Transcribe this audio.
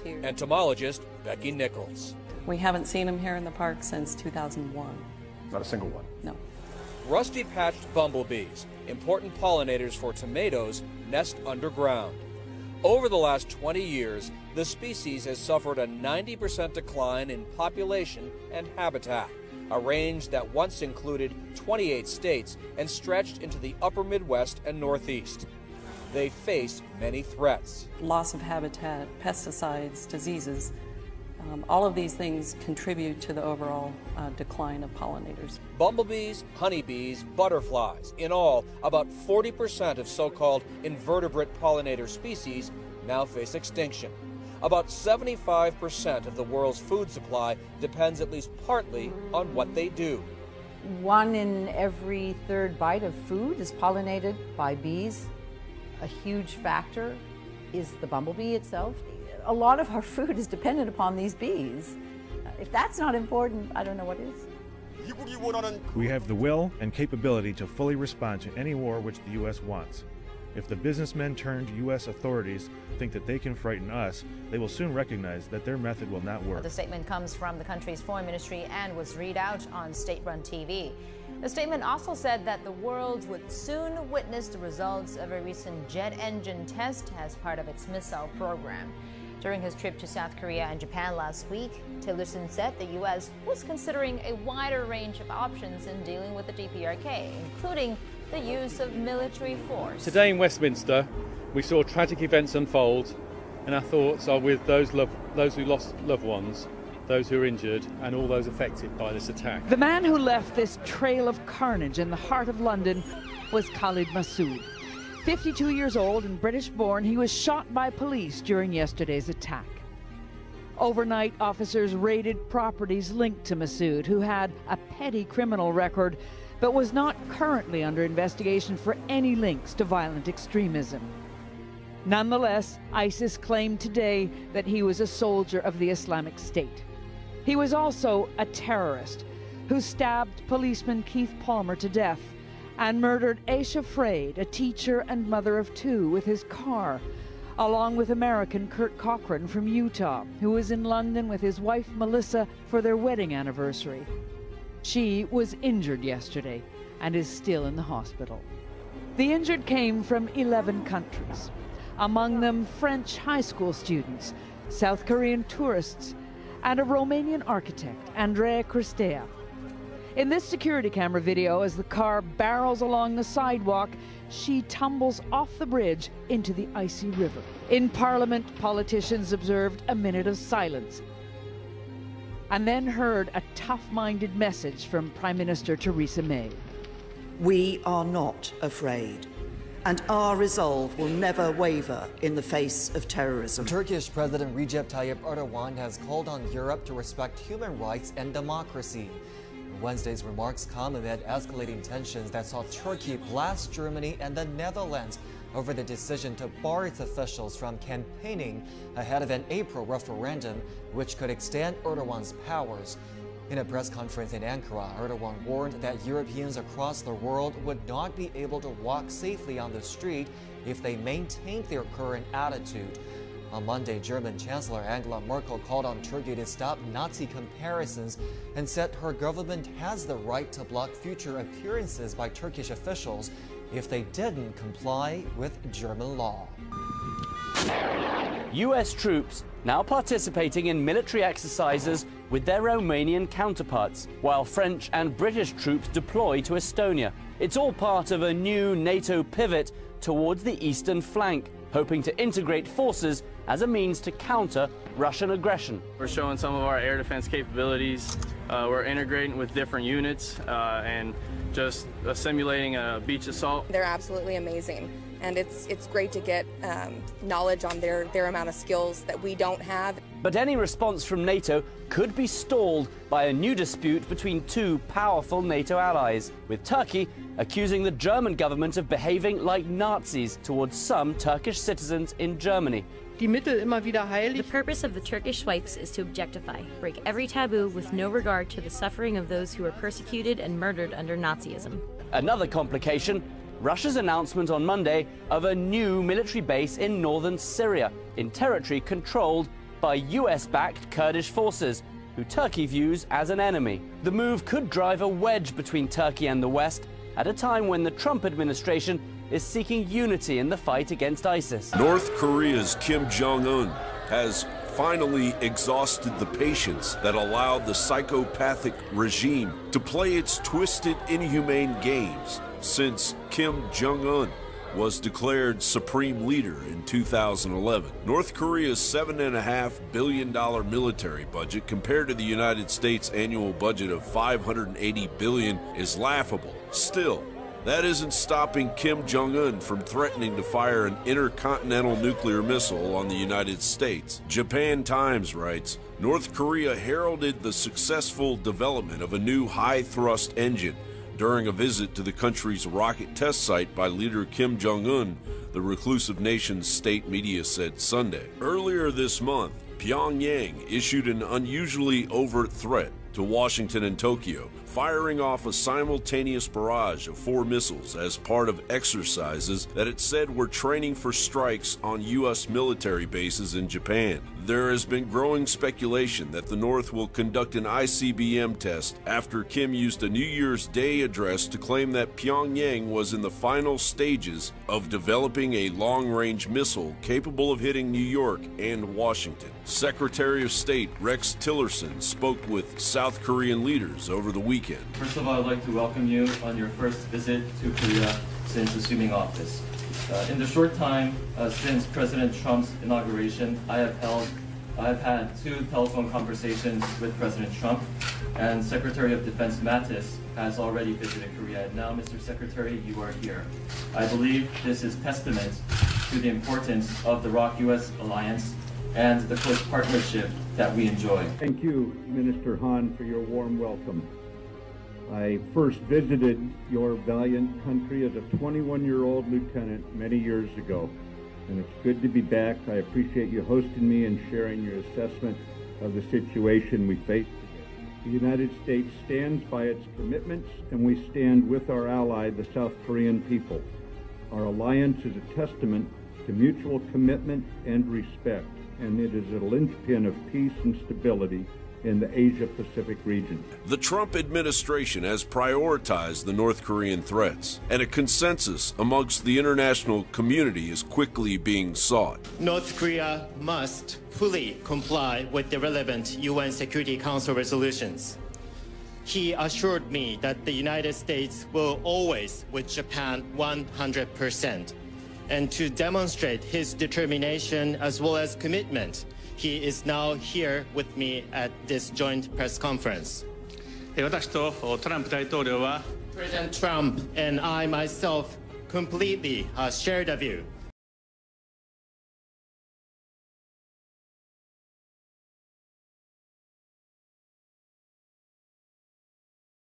here. Entomologist Becky Nichols. We haven't seen them here in the park since 2001. Not a single one? No. Rusty-patched bumblebees, important pollinators for tomatoes, nest underground. Over the last 20 years, the species has suffered a 90% decline in population and habitat, a range that once included 28 states and stretched into the upper Midwest and Northeast. They face many threats. Loss of habitat, pesticides, diseases, all of these things contribute to the overall decline of pollinators. Bumblebees, honeybees, butterflies, in all, about 40% of so-called invertebrate pollinator species now face extinction. About 75% of the world's food supply depends at least partly on what they do. 1 in every 3rd bite of food is pollinated by bees. A huge factor is the bumblebee itself. A lot of our food is dependent upon these bees. If that's not important, I don't know what is. We have the will and capability to fully respond to any war which the U.S. wants. If the businessmen turned U.S. authorities think that they can frighten us, they will soon recognize that their method will not work. The statement comes from the country's foreign ministry and was read out on state-run TV. The statement also said that the world would soon witness the results of a recent jet engine test as part of its missile program. During his trip to South Korea and Japan last week, Tillerson said the U.S. was considering a wider range of options in dealing with the DPRK, including the use of military force. Today in Westminster, we saw tragic events unfold, and our thoughts are with those who lost loved ones, those who are injured, and all those affected by this attack. The man who left this trail of carnage in the heart of London was Khalid Massoud. 52 years old and British-born, he was shot by police during yesterday's attack. Overnight, officers raided properties linked to Massoud, who had a petty criminal record, but was not currently under investigation for any links to violent extremism. Nonetheless, ISIS claimed today that he was a soldier of the Islamic State. He was also a terrorist who stabbed policeman Keith Palmer to death and murdered Aisha Fraid, a teacher and mother of 2, with his car, along with American Kurt Cochran from Utah, who was in London with his wife Melissa for their wedding anniversary. She was injured yesterday and is still in the hospital. The injured came from 11 countries, among them French high school students, South Korean tourists, and a Romanian architect, Andreea Cristea. In this security camera video, as the car barrels along the sidewalk, she tumbles off the bridge into the icy river. In Parliament, politicians observed a minute of silence and then heard a tough-minded message from Prime Minister Theresa May. We are not afraid, and our resolve will never waver in the face of terrorism. Turkish President Recep Tayyip Erdogan has called on Europe to respect human rights and democracy. Wednesday's remarks come amid escalating tensions that saw Turkey blast Germany and the Netherlands over the decision to bar its officials from campaigning ahead of an April referendum, which could extend Erdogan's powers. In a press conference in Ankara, Erdogan warned that Europeans across the world would not be able to walk safely on the street if they maintained their current attitude. On Monday, German Chancellor Angela Merkel called on Turkey to stop Nazi comparisons and said her government has the right to block future appearances by Turkish officials if they didn't comply with German law. U.S. troops now participating in military exercises with their Romanian counterparts, while French and British troops deploy to Estonia. It's all part of a new NATO pivot towards the eastern flank, hoping to integrate forces as a means to counter Russian aggression. We're showing some of our air defense capabilities. We're integrating with different units and just simulating a beach assault. They're absolutely amazing, and it's great to get knowledge on their amount of skills that we don't have. But any response from NATO could be stalled by a new dispute between 2 powerful NATO allies, with Turkey accusing the German government of behaving like Nazis towards some Turkish citizens in Germany. The purpose of the Turkish swipes is to objectify, break every taboo with no regard to the suffering of those who were persecuted and murdered under Nazism. Another complication, Russia's announcement on Monday of a new military base in northern Syria, in territory controlled by US-backed Kurdish forces, who Turkey views as an enemy. The move could drive a wedge between Turkey and the West at a time when the Trump administration is seeking unity in the fight against ISIS. North Korea's Kim Jong-un has finally exhausted the patience that allowed the psychopathic regime to play its twisted, inhumane games since Kim Jong-un was declared supreme leader in 2011. North Korea's $7.5 billion military budget compared to the United States' annual budget of $580 billion is laughable. Still, that isn't stopping Kim Jong-un from threatening to fire an intercontinental nuclear missile on the United States. Japan Times writes, North Korea heralded the successful development of a new high-thrust engine during a visit to the country's rocket test site by leader Kim Jong-un, the reclusive nation's state media said Sunday. Earlier this month, Pyongyang issued an unusually overt threat to Washington and Tokyo, firing off a simultaneous barrage of 4 missiles as part of exercises that it said were training for strikes on U.S. military bases in Japan. There has been growing speculation that the North will conduct an ICBM test after Kim used a New Year's Day address to claim that Pyongyang was in the final stages of developing a long-range missile capable of hitting New York and Washington. Secretary of State Rex Tillerson spoke with South Korean leaders over the weekend. First of all, I'd like to welcome you on your first visit to Korea since assuming office. In the short time since President Trump's inauguration, I have had 2 telephone conversations with President Trump, and Secretary of Defense Mattis has already visited Korea. And now, Mr. Secretary, you are here. I believe this is testament to the importance of the ROK-US alliance and the close partnership that we enjoy. Thank you, Minister Han, for your warm welcome. I first visited your valiant country as a 21-year-old lieutenant many years ago, and it's good to be back. I appreciate you hosting me and sharing your assessment of the situation we face today. The United States stands by its commitments, and we stand with our ally, the South Korean people. Our alliance is a testament to mutual commitment and respect, and it is a linchpin of peace and stability in the Asia-Pacific region. The Trump administration has prioritized the North Korean threats, and a consensus amongst the international community is quickly being sought. North Korea must fully comply with the relevant UN Security Council resolutions. He assured me that the United States will always with Japan 100%. And to demonstrate his determination as well as commitment, he is now here with me at this joint press conference. President Trump and I myself completely share the view